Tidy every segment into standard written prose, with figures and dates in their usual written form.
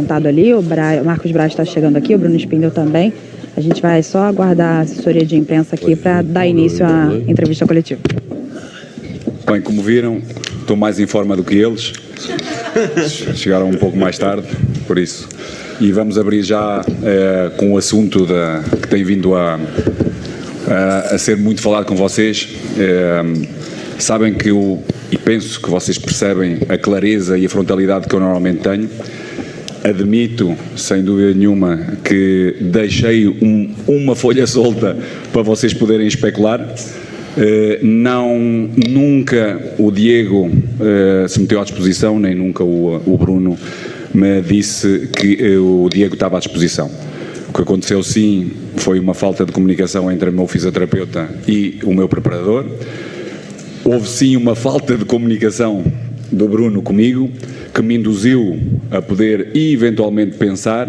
sentado ali, o Marcos Braz está chegando aqui, o Bruno Spindel também. A gente vai só aguardar a assessoria de imprensa aqui para dar início à entrevista coletiva. Bem, como viram, estou mais em forma do que eles. Chegaram um pouco mais tarde, por isso. E vamos abrir já com o assunto que tem vindo a ser muito falado com vocês. Sabem que e penso que vocês percebem a clareza e a frontalidade que eu normalmente tenho. Admito, sem dúvida nenhuma, que deixei uma folha solta para vocês poderem especular. Nunca o Diego se meteu à disposição, nem nunca o Bruno me disse que o Diego estava à disposição. O que aconteceu, sim, foi uma falta de comunicação entre o meu fisioterapeuta e o meu preparador. Houve, sim, uma falta de comunicação do Bruno comigo, que me induziu a poder eventualmente pensar.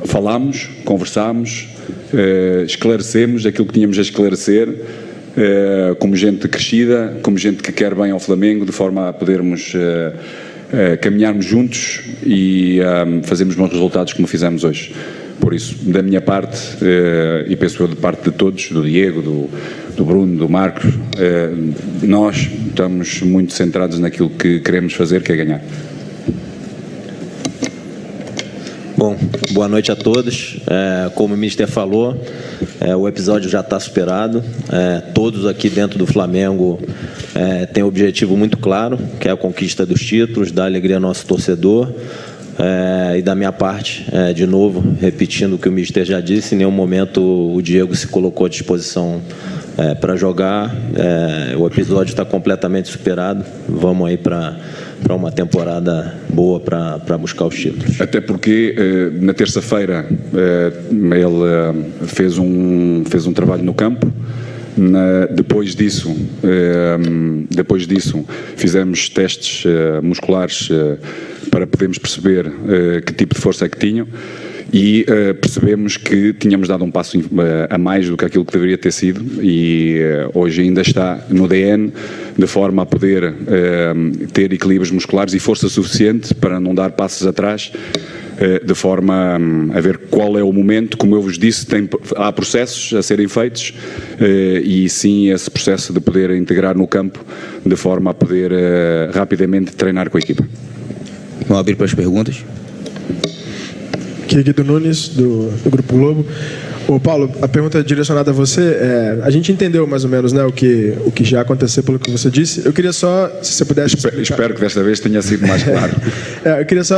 Falámos, conversámos, esclarecemos aquilo que tínhamos a esclarecer, como gente crescida, como gente que quer bem ao Flamengo, de forma a podermos caminharmos juntos e fazermos bons resultados como fizemos hoje. Por isso, da minha parte, e penso eu de parte de todos, do Diego, do Bruno, do Marcos, nós estamos muito centrados naquilo que queremos fazer, que é ganhar. Bom, boa noite a todos. Como o Mister falou, o episódio já está superado. Todos aqui dentro do Flamengo têm um objetivo muito claro, que é a conquista dos títulos, dar alegria ao nosso torcedor. E da minha parte, de novo, repetindo o que o Mister já disse, em nenhum momento o Diego se colocou à disposição para jogar. O episódio está completamente superado. Vamos aí para uma temporada boa para buscar os títulos. Até porque na terça-feira ele fez um trabalho no campo. Depois disso fizemos testes musculares para podermos perceber que tipo de força é que tinham e percebemos que tínhamos dado um passo a mais do que aquilo que deveria ter sido e hoje ainda está no DN, de forma a poder ter equilíbrios musculares e força suficiente para não dar passos atrás, de forma a ver qual é o momento. Como eu vos disse, há processos a serem feitos e sim esse processo de poder integrar no campo de forma a poder rapidamente treinar com a equipa. Vamos abrir para as perguntas. Aqui é Guido Nunes, do Grupo Globo. Ô Paulo, a pergunta é direcionada a você. A gente entendeu mais ou menos, né, o que já aconteceu pelo que você disse. Eu queria só, se você pudesse explicar... Espero que desta vez tenha sido mais claro. Eu queria só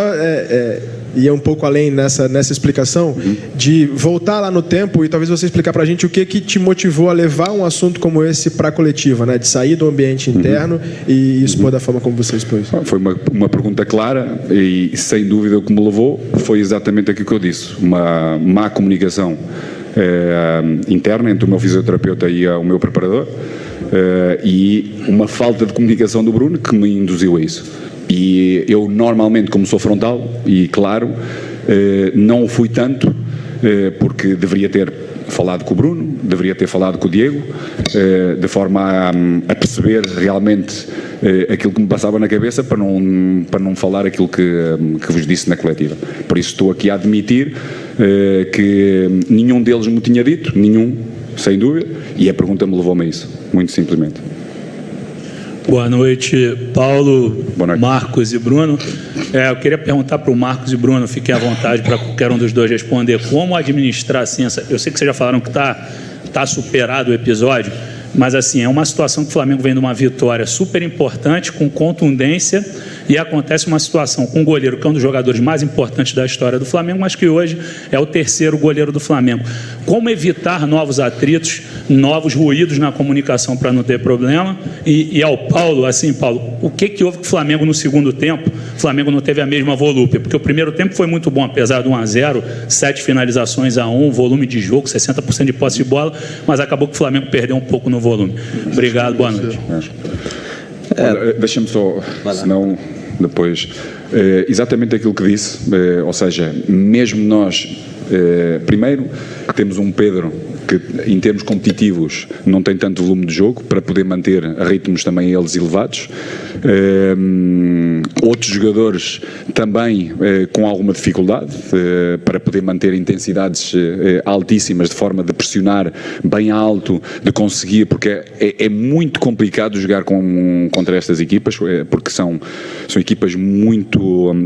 ir um pouco além nessa explicação, de voltar lá no tempo e talvez você explicar para a gente o que te motivou a levar um assunto como esse para a coletiva, né, de sair do ambiente interno e expor da forma como você expôs. Foi uma pergunta clara e, sem dúvida, o que me levou foi exatamente aquilo que eu disse. Uma má comunicação interna entre o meu fisioterapeuta e o meu preparador e uma falta de comunicação do Bruno que me induziu a isso. E eu normalmente, como sou frontal e claro, não o fui tanto porque deveria ter falado com o Bruno, deveria ter falado com o Diego, de forma a perceber realmente aquilo que me passava na cabeça para não falar aquilo que vos disse na coletiva. Por isso estou aqui a admitir que nenhum deles me tinha dito, nenhum, sem dúvida, e a pergunta me levou-me a isso, muito simplesmente. Boa noite, Paulo, Boa noite. Marcos e Bruno. Eu queria perguntar para o Marcos e Bruno, fiquem à vontade para qualquer um dos dois responder, como administrar assim eu sei que vocês já falaram que está superado o episódio, mas assim, é uma situação que o Flamengo vem de uma vitória super importante, com contundência, e acontece uma situação com o goleiro, que é um dos jogadores mais importantes da história do Flamengo, mas que hoje é o terceiro goleiro do Flamengo. Como evitar novos atritos, novos ruídos na comunicação para não ter problema? E ao Paulo, assim, Paulo, o que houve com o Flamengo no segundo tempo? O Flamengo não teve a mesma volúpia, porque o primeiro tempo foi muito bom, apesar do 1-0, 7 finalizações a 1, volume de jogo, 60% de posse de bola, mas acabou que o Flamengo perdeu um pouco no volume. Obrigado, boa noite. Deixa-me só, senão depois, exatamente aquilo que disse, ou seja, mesmo nós, primeiro, temos um Pedro que em termos competitivos não tem tanto volume de jogo para poder manter a ritmos também eles elevados. Outros jogadores também com alguma dificuldade para poder manter intensidades altíssimas, de forma de pressionar bem alto, de conseguir, porque é muito complicado jogar contra estas equipas, porque são equipas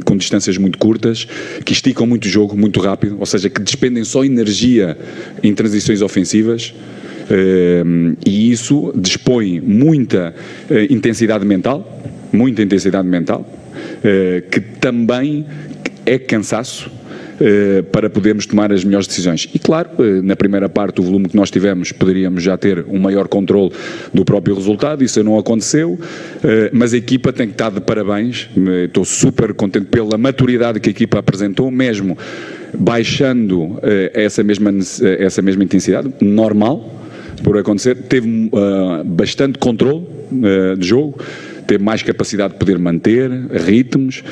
com distâncias muito curtas, que esticam muito o jogo, muito rápido, ou seja, que despendem só energia em transições ofensivas. E isso dispõe muita intensidade mental, que também é cansaço para podermos tomar as melhores decisões. E claro, na primeira parte, o volume que nós tivemos, poderíamos já ter um maior controle do próprio resultado, isso não aconteceu, mas a equipa tem que estar de parabéns, estou super contente pela maturidade que a equipa apresentou, mesmo baixando essa mesma intensidade, normal, por acontecer, teve bastante controle de jogo, teve mais capacidade de poder manter ritmos,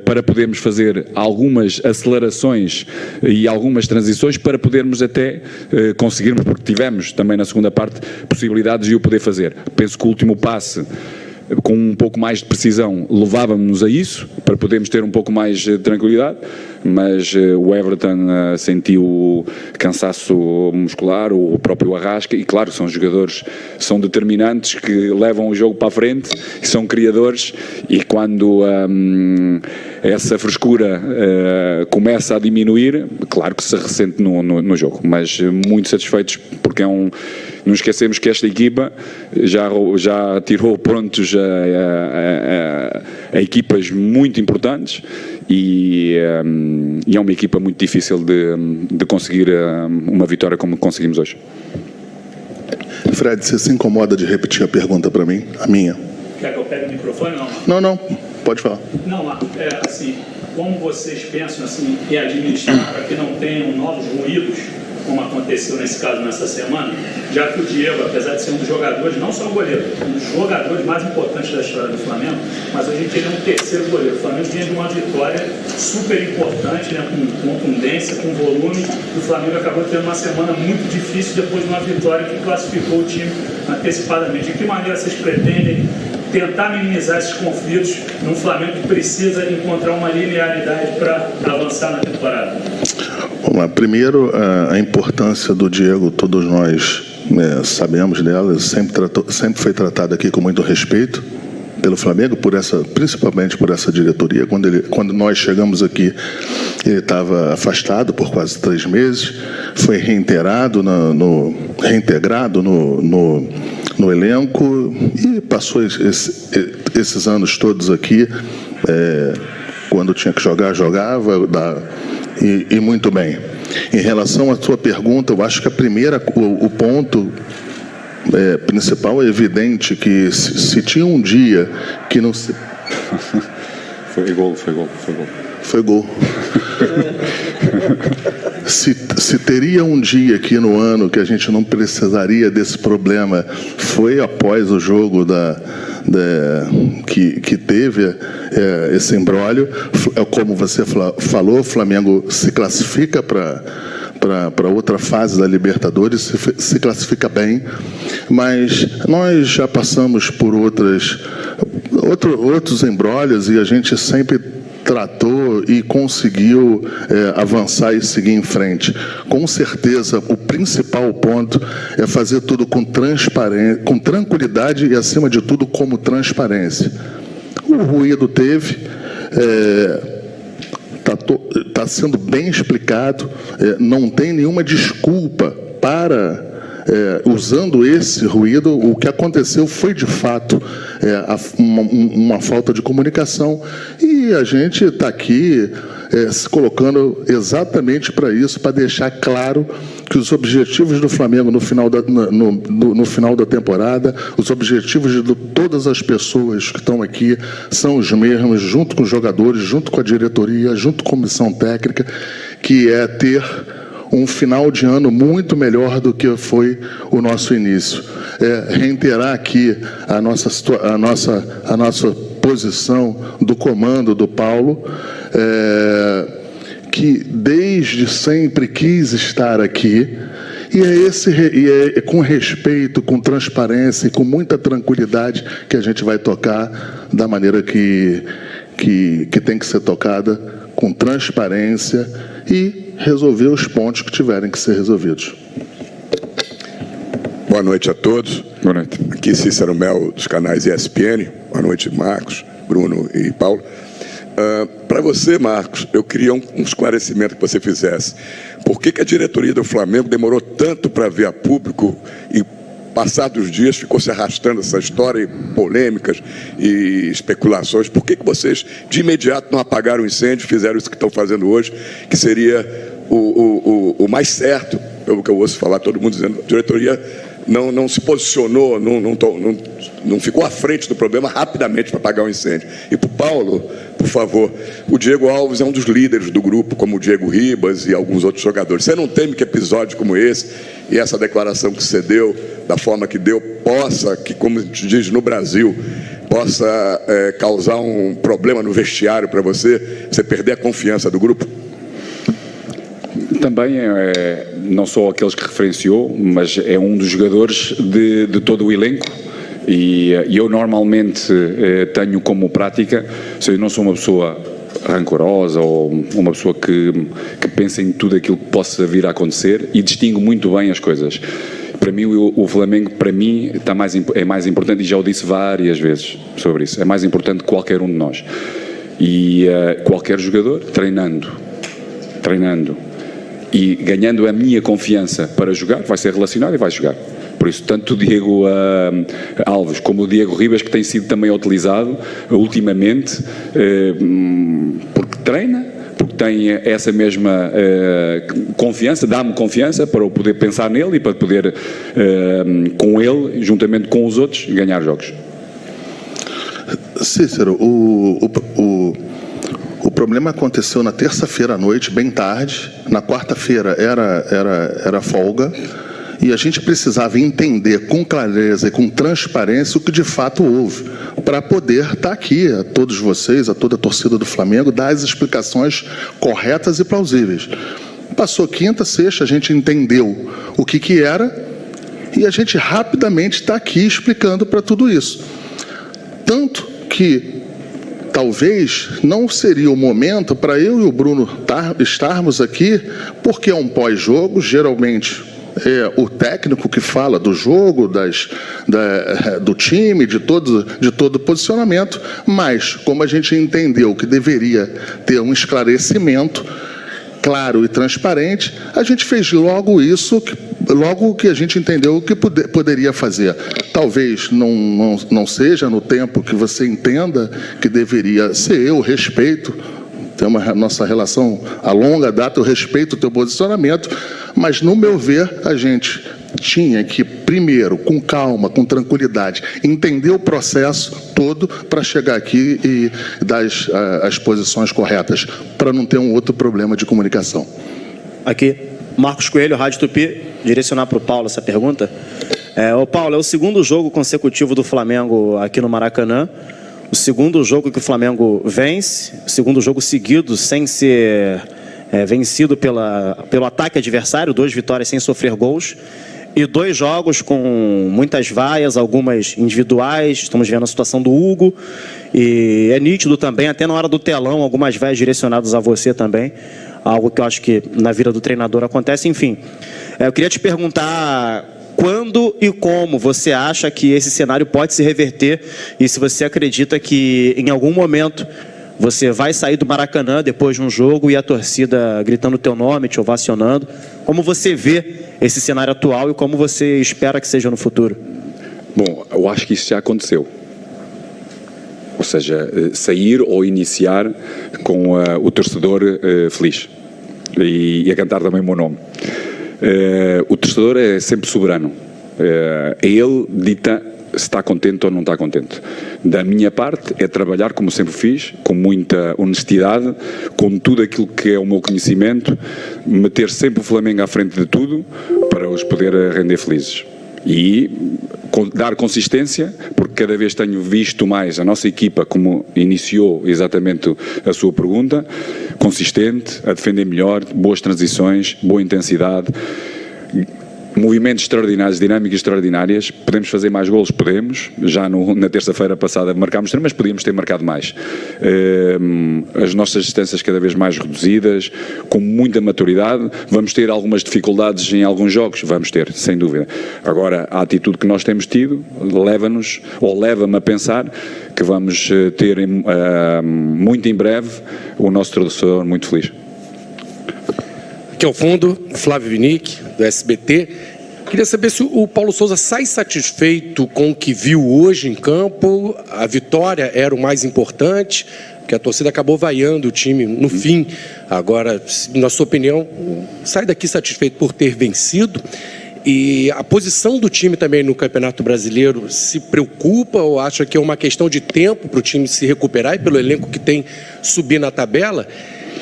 para podermos fazer algumas acelerações e algumas transições para podermos até conseguirmos, porque tivemos também na segunda parte possibilidades de o poder fazer. Penso que o último passe, com um pouco mais de precisão, levávamos-nos a isso, para podermos ter um pouco mais de tranquilidade, mas o Everton sentiu cansaço muscular, o próprio Arrasca, e claro, são jogadores, são determinantes, que levam o jogo para a frente, que são criadores, e quando essa frescura começa a diminuir, claro que se ressente no jogo, mas muito satisfeitos, porque não esquecemos que esta equipa já tirou pontos a equipas muito importantes, e é uma equipa muito difícil de conseguir uma vitória como conseguimos hoje. Fred, você se incomoda de repetir a pergunta para mim? A minha. Quer que eu pegue o microfone? Não, pode falar. Não, Marco, assim, como vocês pensam assim, em administrar para que não tenham novos ruídos, como aconteceu nesse caso nessa semana, já que o Diego, apesar de ser um dos jogadores, não só o goleiro, um dos jogadores mais importantes da história do Flamengo, mas a gente ele é um terceiro goleiro. O Flamengo vinha de uma vitória super importante, né, com contundência, com volume, e o Flamengo acabou tendo uma semana muito difícil depois de uma vitória que classificou o time antecipadamente. De que maneira vocês pretendem tentar minimizar esses conflitos num Flamengo que precisa encontrar uma linearidade para avançar na temporada? Vamos lá. Primeiro, a importância do Diego, todos nós sabemos dela, sempre foi tratado aqui com muito respeito pelo Flamengo, principalmente por essa diretoria. Quando nós chegamos aqui, ele estava afastado por quase 3 meses, foi reintegrado no elenco e passou esses anos todos aqui. Quando tinha que jogar, jogava, e muito bem. Em relação à sua pergunta, eu acho que o ponto principal é evidente que se tinha um dia que não se... Foi gol. Foi gol. Se teria um dia aqui no ano que a gente não precisaria desse problema, foi após o jogo que teve esse imbróglio. Como você falou, o Flamengo se classifica para outra fase da Libertadores, se classifica bem, mas nós já passamos por outros embróglios e a gente sempre tratou e conseguiu avançar e seguir em frente. Com certeza, o principal ponto é fazer tudo com transparência, com tranquilidade e, acima de tudo, como transparência. O ruído teve, está sendo bem explicado, não tem nenhuma desculpa para... usando esse ruído, o que aconteceu foi de fato uma falta de comunicação, e a gente está aqui se colocando exatamente para isso, para deixar claro que os objetivos do Flamengo no final da temporada, os objetivos de todas as pessoas que estão aqui são os mesmos, junto com os jogadores, junto com a diretoria, junto com a comissão técnica, que é ter um final de ano muito melhor do que foi o nosso início. Reiterar aqui a nossa posição do comando do Paulo, que desde sempre quis estar aqui E é com respeito, com transparência e com muita tranquilidade que a gente vai tocar da maneira que tem que ser tocada, com transparência e resolver os pontos que tiverem que ser resolvidos. Boa noite a todos. Boa noite. Aqui Cícero Mel, dos canais ESPN. Boa noite, Marcos, Bruno e Paulo. Para você, Marcos, eu queria um esclarecimento que você fizesse. Por que a diretoria do Flamengo demorou tanto para vir a público e, passados os dias, ficou se arrastando essa história, e polêmicas e especulações? Por que vocês, de imediato, não apagaram o incêndio e fizeram isso que estão fazendo hoje, que seria o mais certo, pelo que eu ouço falar, todo mundo dizendo, a diretoria não se posicionou, não ficou à frente do problema rapidamente para apagar o incêndio. E para o Paulo, por favor, o Diego Alves é um dos líderes do grupo, como o Diego Ribas e alguns outros jogadores. Você não teme que episódio como esse e essa declaração que você deu, da forma que deu, possa, que como a gente diz no Brasil, possa causar um problema no vestiário para você perder a confiança do grupo? Também não só aqueles que referenciou, mas é um dos jogadores de todo o elenco. E eu normalmente tenho como prática, se eu não sou uma pessoa rancorosa ou uma pessoa que pensa em tudo aquilo que possa vir a acontecer, e distingo muito bem as coisas. Para mim, o Flamengo, para mim, é mais importante, e já o disse várias vezes sobre isso, é mais importante que qualquer um de nós. E qualquer jogador, treinando e ganhando a minha confiança para jogar, vai ser relacionado e vai jogar. Por isso, tanto o Diego Alves como o Diego Ribas, que tem sido também utilizado ultimamente, porque treina, porque tem essa mesma confiança, dá-me confiança para eu poder pensar nele e para poder, com ele, juntamente com os outros, ganhar jogos. Cícero, o problema aconteceu na terça-feira à noite, bem tarde. Na quarta-feira era folga. E a gente precisava entender com clareza e com transparência o que de fato houve, para poder estar aqui, a todos vocês, a toda a torcida do Flamengo, dar as explicações corretas e plausíveis. Passou quinta, sexta, a gente entendeu o que era e a gente rapidamente está aqui explicando para tudo isso. Tanto que talvez não seria o momento para eu e o Bruno estarmos aqui, porque é um pós-jogo, geralmente é o técnico que fala do jogo, do time, de todo o posicionamento, mas como a gente entendeu que deveria ter um esclarecimento claro e transparente, a gente fez logo isso, logo que a gente entendeu que poderia fazer. Talvez não seja no tempo que você entenda que deveria ser. Eu respeito, tem nossa relação a longa data, eu respeito o teu posicionamento, mas no meu ver a gente tinha que primeiro, com calma, com tranquilidade, entender o processo todo para chegar aqui e dar as posições corretas, para não ter um outro problema de comunicação. Aqui, Marcos Coelho, Rádio Tupi, direcionar para o Paulo essa pergunta. Paulo, é o segundo jogo consecutivo do Flamengo aqui no Maracanã, o segundo jogo que o Flamengo vence, o segundo jogo seguido sem ser vencido pelo ataque adversário, 2 vitórias sem sofrer gols, e 2 jogos com muitas vaias, algumas individuais. Estamos vendo a situação do Hugo, e é nítido também, até na hora do telão, algumas vaias direcionadas a você também, algo que eu acho que na vida do treinador acontece. Enfim, eu queria te perguntar quando e como você acha que esse cenário pode se reverter, e se você acredita que em algum momento você vai sair do Maracanã depois de um jogo e a torcida gritando o teu nome, te ovacionando. Como você vê esse cenário atual e como você espera que seja no futuro? Bom, eu acho que isso já aconteceu. Ou seja, sair ou iniciar com o torcedor feliz. E a cantar também o meu nome. O torcedor é sempre soberano. Ele dita se está contente ou não está contente. Da minha parte é trabalhar como sempre fiz, com muita honestidade, com tudo aquilo que é o meu conhecimento, meter sempre o Flamengo à frente de tudo para os poder render felizes. E dar consistência, porque cada vez tenho visto mais a nossa equipa, como iniciou exatamente a sua pergunta, consistente, a defender melhor, boas transições, boa intensidade. movimentos extraordinários, dinâmicas extraordinárias. Podemos fazer mais golos? Podemos. Já na terça-feira passada marcámos 3, mas podíamos ter marcado mais. As nossas distâncias cada vez mais reduzidas, com muita maturidade. Vamos ter algumas dificuldades em alguns jogos? Vamos ter, sem dúvida. Agora, a atitude que nós temos tido leva-nos, ou leva-me a pensar, que vamos ter muito em breve o nosso tradutor muito feliz. Aqui ao fundo, Flávio Vinick, do SBT. Queria saber se o Paulo Souza sai satisfeito com o que viu hoje em campo. A vitória era o mais importante, porque a torcida acabou vaiando o time no fim. Agora, na sua opinião, sai daqui satisfeito por ter vencido? E a posição do time também no Campeonato Brasileiro se preocupa ou acha que é uma questão de tempo para o time se recuperar e pelo elenco que tem subir na tabela?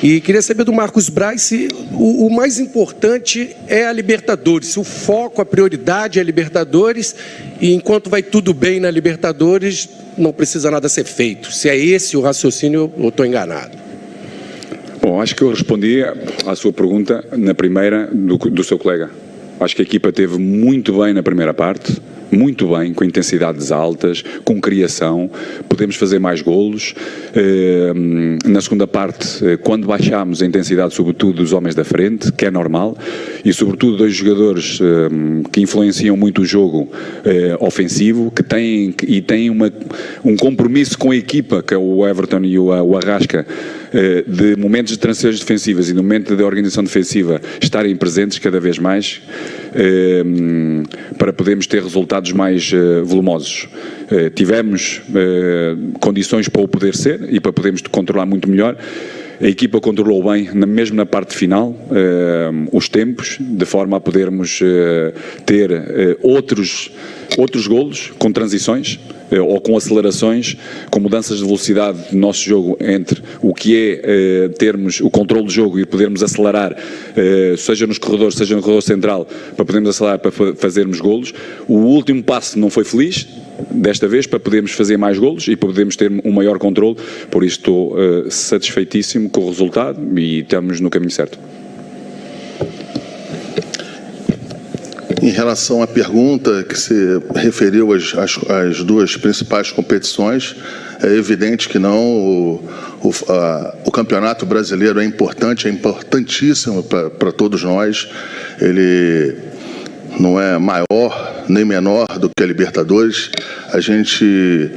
E queria saber do Marcos Braz se o mais importante é a Libertadores, se o foco, a prioridade é a Libertadores e enquanto vai tudo bem na Libertadores não precisa nada ser feito. Se é esse o raciocínio ou estou enganado? Bom, acho que eu respondi à sua pergunta na primeira do seu colega. Acho que a equipa teve muito bem na primeira parte, muito bem, com intensidades altas, com criação, podemos fazer mais golos. Na segunda parte, quando baixámos a intensidade, sobretudo dos homens da frente, que é normal, e sobretudo dois jogadores que influenciam muito o jogo ofensivo, que têm um compromisso com a equipa, que é o Everton e o Arrasca, de momentos de transições defensivas e no momento da organização defensiva estarem presentes cada vez mais, para podermos ter resultados mais volumosos. Tivemos condições para o poder ser e para podermos controlar muito melhor. A equipa controlou bem, mesmo na parte final, os tempos, de forma a podermos ter outros golos com transições ou com acelerações, com mudanças de velocidade do nosso jogo entre o que é termos o controle do jogo e podermos acelerar, seja nos corredores, seja no corredor central, para podermos acelerar para fazermos golos. O último passo não foi feliz, desta vez, para podermos fazer mais golos e para podermos ter um maior controle. Por isso estou satisfeitíssimo com o resultado e estamos no caminho certo. Em relação à pergunta que se referiu às duas principais competições, é evidente que não. O Campeonato Brasileiro é importante, é importantíssimo para todos nós. Ele não é maior nem menor do que a Libertadores. A gente...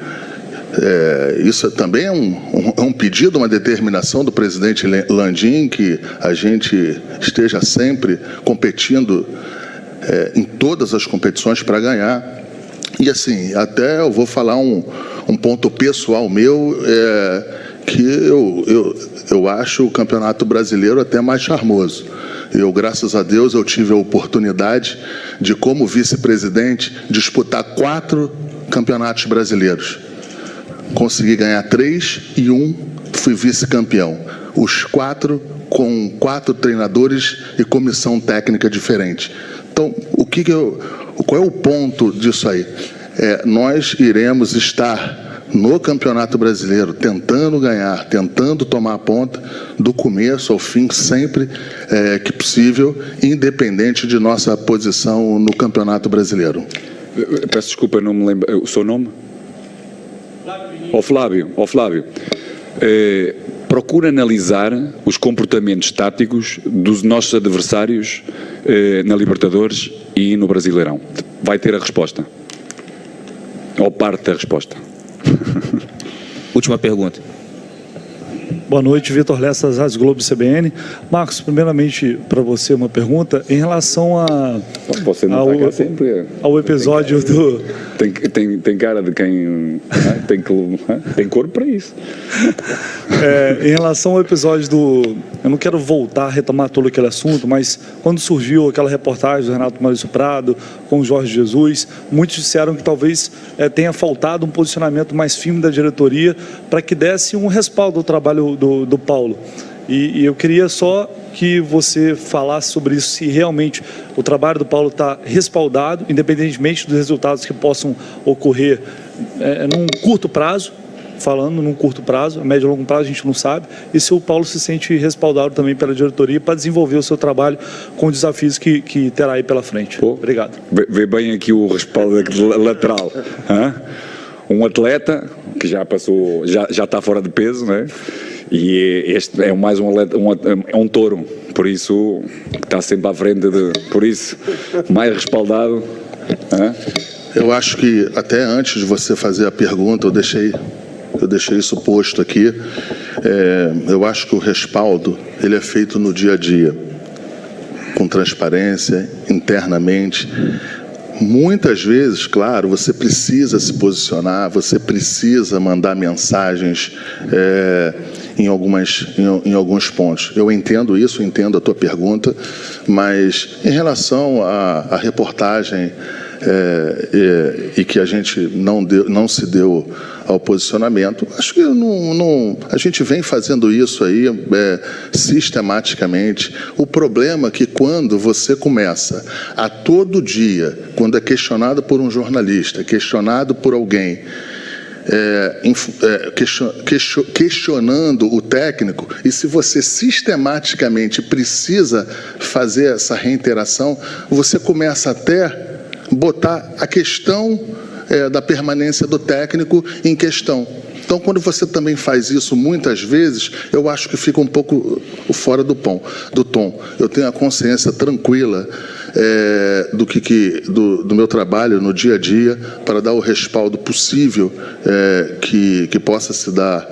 isso também é um pedido, uma determinação do presidente Landim, que a gente esteja sempre competindo em todas as competições para ganhar. E assim, até eu vou falar um ponto pessoal meu, que eu acho o Campeonato Brasileiro até mais charmoso. Eu, graças a Deus, eu tive a oportunidade de, como vice-presidente, disputar 4 campeonatos brasileiros. Consegui ganhar 3 e 1 fui vice-campeão. Os 4 com 4 treinadores e comissão técnica diferente. Então, qual é o ponto disso aí? Nós iremos estar no Campeonato Brasileiro tentando ganhar, tentando tomar a ponta do começo ao fim, sempre que possível, independente de nossa posição no Campeonato Brasileiro. Peço desculpa, não me lembro. O seu nome? Flávio. Procura analisar os comportamentos táticos dos nossos adversários na Libertadores e no Brasileirão. Vai ter a resposta. Ou parte da resposta. Última pergunta. Boa noite, Vitor Lessa, Rádio Globo CBN. Marcos, primeiramente para você uma pergunta em relação você não tá sempre ao episódio do... Tem cara de quem tem corpo para isso. Em relação ao episódio do... Eu não quero voltar a retomar todo aquele assunto, mas quando surgiu aquela reportagem do Renato Maurício Prado com o Jorge Jesus, muitos disseram que talvez tenha faltado um posicionamento mais firme da diretoria para que desse um respaldo ao trabalho do Paulo. E eu queria só que você falasse sobre isso, se realmente o trabalho do Paulo está respaldado, independentemente dos resultados que possam ocorrer num curto prazo, falando num curto prazo, a médio e longo prazo a gente não sabe, e se o Paulo se sente respaldado também pela diretoria para desenvolver o seu trabalho com os desafios que terá aí pela frente. Obrigado. Vê bem aqui o respaldo lateral. Um atleta que já passou, já está fora de peso, né? E este é mais um atleta, é um touro, por isso está sempre à frente, por isso mais respaldado. Eu acho que até antes de você fazer a pergunta, eu deixei isso posto aqui. Eu acho que o respaldo ele é feito no dia a dia, com transparência, internamente. Muitas vezes, claro, você precisa se posicionar, você precisa mandar mensagens em alguns pontos. Eu entendo isso, entendo a tua pergunta, mas em relação à reportagem e que a gente não se deu ao posicionamento, acho que a gente vem fazendo isso aí sistematicamente. O problema é que quando você começa a todo dia, quando é questionado por um jornalista, questionado por alguém, questionando o técnico, e se você sistematicamente precisa fazer essa reiteração, você começa até botar a questão da permanência do técnico em questão. Então, quando você também faz isso muitas vezes, eu acho que fica um pouco fora do tom. Eu tenho a consciência tranquila do meu trabalho no dia a dia para dar o respaldo possível que possa se dar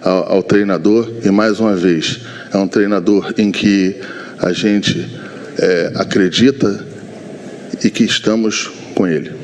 ao treinador. E, mais uma vez, é um treinador em que a gente acredita e que estamos com ele.